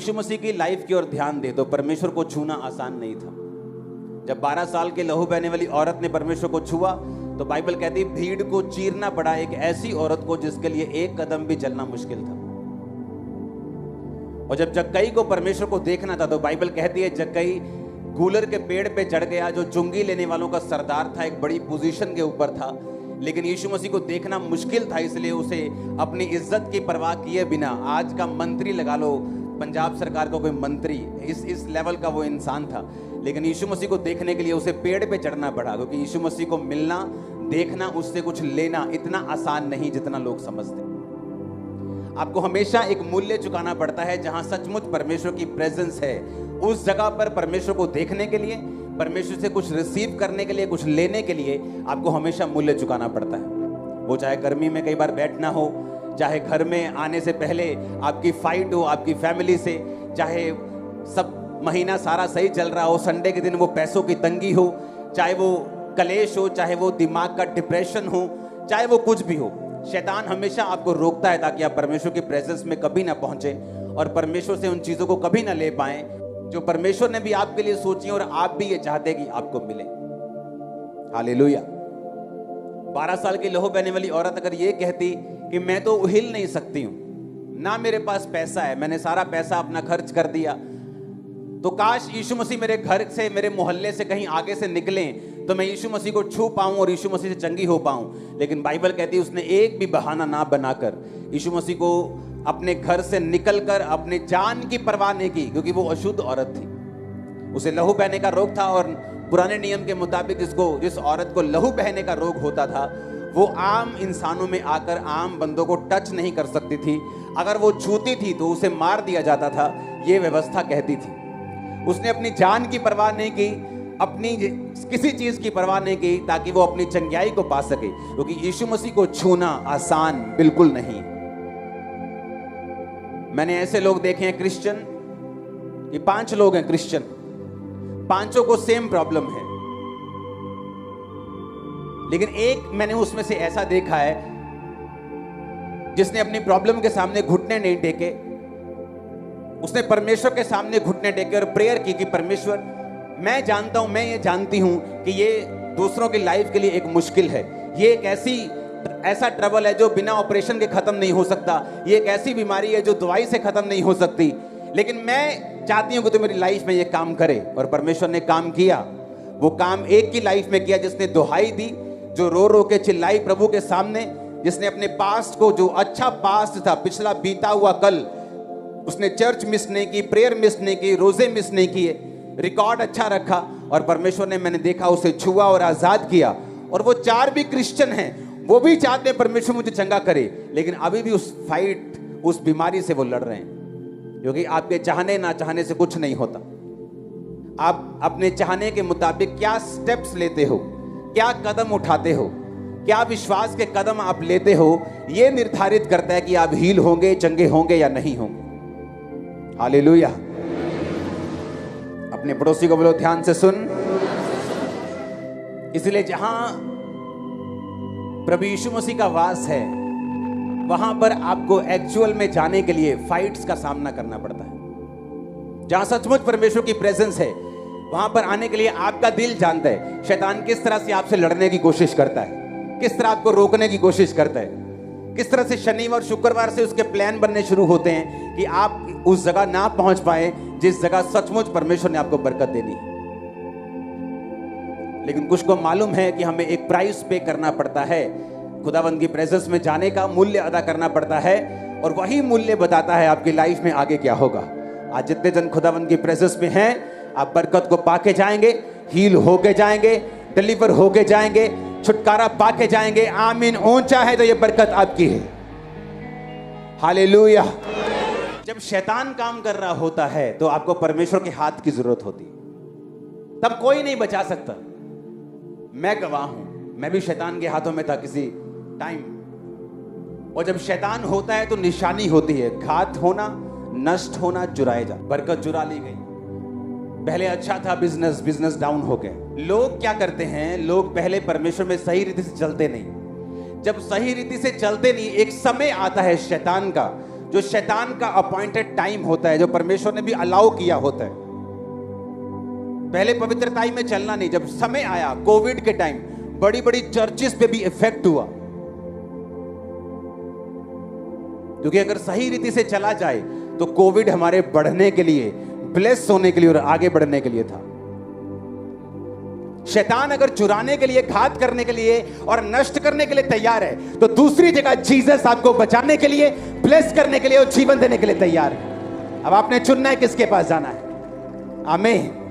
यीशु मसीह की लाइफ की ओर ध्यान दे तो परमेश्वर को छूना आसान नहीं था। जब 12 साल के लहू बहने वाली औरत ने परमेश्वर को छुआ तो बाइबल कहती है भीड़ को चीरना पड़ा एक ऐसी औरत को जिसके लिए एक कदम भी चलना मुश्किल था। और जब जक्कई को परमेश्वर को देखना था तो बाइबल कहती है जक्कई गूलर के पेड़ पे चढ़ गया, जो चुंगी लेने वालों का सरदार था, एक बड़ी पोजीशन के ऊपर था, लेकिन यीशु मसीह को देखना मुश्किल था, इसलिए उसे अपनी इज्जत की परवाह किए बिना, आज का मंत्री लगा लो, पंजाब सरकार का कोई मंत्री, इस लेवल का वो इंसान था, लेकिन यीशु मसीह को देखने के लिए उसे पेड़ पे चढ़ना पड़ा, क्योंकि यीशु मसीह को मिलना, देखना, उससे कुछ लेना इतना आसान नहीं जितना लोग समझते। आपको हमेशा एक मूल्य चुकाना पड़ता है। जहां सचमुच परमेश्वर की प्रेजेंस है उस जगह पर परमेश्वर को देखने के लिए, परमेश्वर से कुछ रिसीव करने के लिए, कुछ लेने के लिए आपको हमेशा मूल्य चुकाना पड़ता है। वो चाहे गर्मी में कई बार बैठना हो, चाहे घर में आने से पहले आपकी फाइट हो आपकी फैमिली से, चाहे सब महीना सारा सही चल रहा हो, संडे के दिन वो पैसों की तंगी हो, चाहे वो कलेश हो, चाहे वो दिमाग का डिप्रेशन हो, चाहे वो कुछ भी हो, शैतान हमेशा आपको रोकता है ताकि आप परमेश्वर की प्रेजेंस में कभी ना पहुंचे और परमेश्वर से उन चीजों को कभी ना ले पाएं जो परमेश्वर ने भी आपके लिए सोची और आप भी ये चाहते कि आपको मिले। हालेलुया। 12 साल की लहू बहने वाली औरत अगर ये कहती कि मैं तो हिल नहीं सकती हूं, ना मेरे पास पैसा है, मैंने सारा पैसा अपना खर्च कर दिया, तो काश यीशु मसीह मेरे घर से, मेरे मोहल्ले से कहीं आगे से निकलें तो मैं यीशु मसीह को छू पाऊं और यीशु मसीह से चंगी हो पाऊं। लेकिन बाइबल कहती है उसने एक भी बहाना ना बनाकर यीशु मसीह को अपने घर से निकलकर अपने जान की परवाह नहीं की, क्योंकि वो अशुद्ध औरत थी, उसे लहू बहने का रोग था। और पुराने नियम के मुताबिक जिस औरत को लहू बहने का रोग होता था वो आम इंसानों में आकर आम बंदों को टच नहीं कर सकती थी, अगर वो छूती थी तो उसे मार दिया जाता था, ये व्यवस्था कहती थी। उसने अपनी जान की परवाह नहीं की, अपनी किसी चीज की परवाह नहीं की ताकि वो अपनी चंगाई को पा सके, क्योंकि यीशु मसीह को छूना आसान बिल्कुल नहीं। मैंने ऐसे लोग देखे हैं क्रिश्चियन, ये 5 लोग हैं क्रिश्चियन, 5 को सेम प्रॉब्लम है, लेकिन एक मैंने उसमें से ऐसा देखा है जिसने अपनी प्रॉब्लम के सामने घुटने नहीं टेके, उसने परमेश्वर के सामने घुटने टेके और प्रेयर की कि परमेश्वर मैं जानता हूं, मैं ये जानती हूं कि ये दूसरों की लाइफ के लिए एक मुश्किल है, ये एक ऐसा ट्रबल है जो बिना ऑपरेशन के खत्म नहीं हो सकता, ये एक ऐसी बीमारी है जो दवाई से खत्म नहीं हो सकती, लेकिन मैं चाहती हूं कि तू मेरी लाइफ में ये काम करे। और परमेश्वर ने काम किया। वो काम एक की लाइफ में किया जिसने दुहाई दी, जो रो रो के चिल्लाई प्रभु के सामने, जिसने अपने पास्ट को, जो अच्छा पास्ट था, पिछला बीता हुआ कल, उसने चर्च मिस नहीं की, प्रेयर मिस नहीं की, रोजे मिस नहीं किए, रिकॉर्ड अच्छा रखा और परमेश्वर ने, मैंने देखा, उसे छुआ और आजाद किया। और वो 4 भी क्रिश्चियन हैं, वो भी चाहते हैं परमेश्वर मुझे चंगा करे, लेकिन अभी भी उस फाइट, उस बीमारी से वो लड़ रहे हैं, क्योंकि आपके चाहने ना चाहने से कुछ नहीं होता। आप अपने चाहने के मुताबिक क्या स्टेप्स लेते हो, क्या कदम उठाते हो, क्या विश्वास के कदम आप लेते हो, यह निर्धारित करता है कि आप हील होंगे, चंगे होंगे या नहीं होंगे। हालेलुया। अपने पड़ोसी को बोलो ध्यान से सुन। इसलिए जहां प्रभु यीशु मसीह का वास है वहां पर आपको एक्चुअल में जाने के लिए फाइट्स का सामना करना पड़ता है। जहां सचमुच परमेश्वर की प्रेजेंस है वहां पर आने के लिए आपका दिल जानता है शैतान किस तरह से आपसे लड़ने की कोशिश करता है, किस तरह आपको रोकने की कोशिश करता है, किस तरह से शनिवार शुक्रवार से उसके प्लान बनने शुरू होते हैं कि आप उस जगह ना पहुंच पाए जिस जगह सचमुच परमेश्वर ने आपको बरकत देनी है। लेकिन कुछ को मालूम है कि हमें एक प्राइस पे करना पड़ता है, खुदावंद की प्रेजेंस में जाने का मूल्य अदा करना पड़ता है, और वही मूल्य बताता है आपकी लाइफ में आगे क्या होगा। आज जितने जन खुदावंद की प्रेजेंस में हैं, आप बरकत को पाके जाएंगे, हील होके जाएंगे, डिलीवर होके जाएंगे, छुटकारा पाके जाएंगे। आमीन। ऊंचा है तो ये बरकत आपकी है। हालेलुया। जब शैतान काम कर रहा होता है तो आपको परमेश्वर के हाथ की जरूरत होती है, तब कोई नहीं बचा सकता। मैं गवाह हूं, मैं भी शैतान के हाथों में था किसी टाइम, और जब शैतान होता है तो निशानी होती है, घात होना, नष्ट होना, चुराए जा। बरकत चुरा ली गई। पहले अच्छा था बिजनेस डाउन हो गए। लोग क्या करते हैं, लोग पहले परमेश्वर में सही रीति से चलते नहीं। जब सही रीति से चलते नहीं, एक समय आता है शैतान का जो शैतान का अपॉइंटेड टाइम होता है, जो परमेश्वर ने भी अलाउ किया होता है। पहले पवित्रताई में चलना नहीं, जब समय आया कोविड के टाइम बड़ी बड़ी चर्चेस पे भी इफेक्ट हुआ, क्योंकि अगर सही रीति से चला जाए तो कोविड हमारे बढ़ने के लिए, ब्लेस होने के लिए और आगे बढ़ने के लिए था। शैतान अगर चुराने के लिए, घात करने के लिए और नष्ट करने के लिए तैयार है, तो दूसरी जगह जीसस आपको बचाने के लिए, ब्लेस करने के लिए और जीवन देने के लिए तैयार है। अब आपने चुनना है किसके पास जाना है। आमीन।